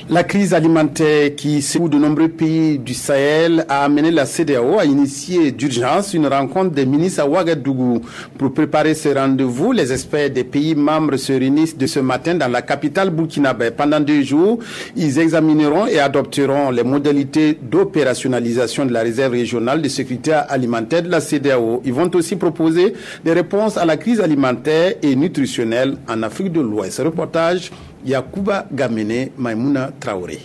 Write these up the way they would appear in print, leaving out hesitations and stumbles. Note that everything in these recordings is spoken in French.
La crise alimentaire qui secoue de nombreux pays du Sahel a amené la CEDEAO à initier d'urgence une rencontre des ministres à Ouagadougou. Pour préparer ce rendez-vous, les experts des pays membres se réunissent de ce matin dans la capitale burkinabé. Pendant 2 jours, ils examineront et adopteront les modalités d'opérationnalisation de la réserve régionale de sécurité alimentaire de la CEDEAO. Ils vont aussi proposer des réponses à la crise alimentaire et nutritionnelle en Afrique de l'Ouest. Reportage Yacouba Gamene, Maïmouna Traoré.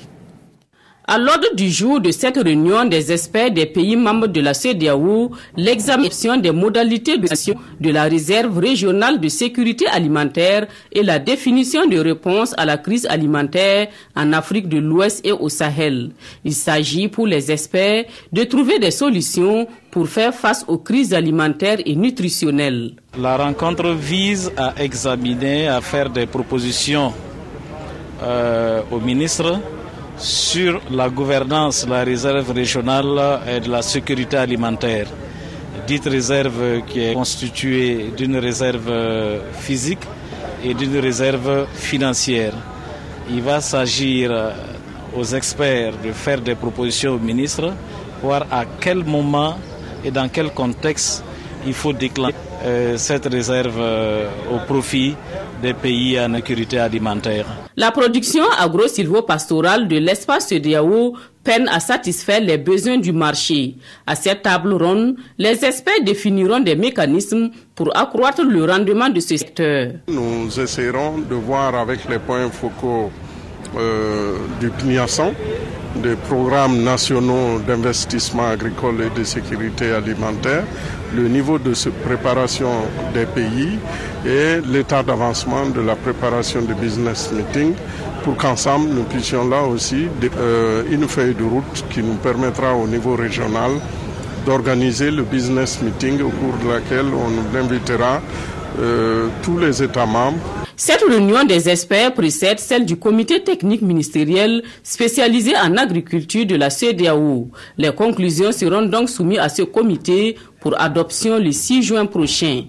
À l'ordre du jour de cette réunion des experts des pays membres de la CEDEAO, l'examination des modalités de la réserve régionale de sécurité alimentaire et la définition de réponses à la crise alimentaire en Afrique de l'Ouest et au Sahel. Il s'agit pour les experts de trouver des solutions pour faire face aux crises alimentaires et nutritionnelles. La rencontre vise à examiner, à faire des propositions au ministre sur la gouvernance de la réserve régionale et de la sécurité alimentaire. Dite réserve qui est constituée d'une réserve physique et d'une réserve financière. Il va s'agir aux experts de faire des propositions au ministre, voir à quel moment et dans quel contexte il faut déclencher cette réserve au profit des pays en sécurité alimentaire. La production agro-silvopastorale de l'espace CEDEAO peine à satisfaire les besoins du marché. À cette table ronde, les experts définiront des mécanismes pour accroître le rendement de ce secteur. Nous essaierons de voir avec les points focaux du PNIASAN, des programmes nationaux d'investissement agricole et de sécurité alimentaire, le niveau de préparation des pays et l'état d'avancement de la préparation de business meeting pour qu'ensemble nous puissions là aussi une feuille de route qui nous permettra au niveau régional d'organiser le business meeting au cours de laquelle on invitera tous les États membres. Cette réunion des experts précède celle du comité technique ministériel spécialisé en agriculture de la CEDEAO. Les conclusions seront donc soumises à ce comité pour adoption le 6 juin prochain.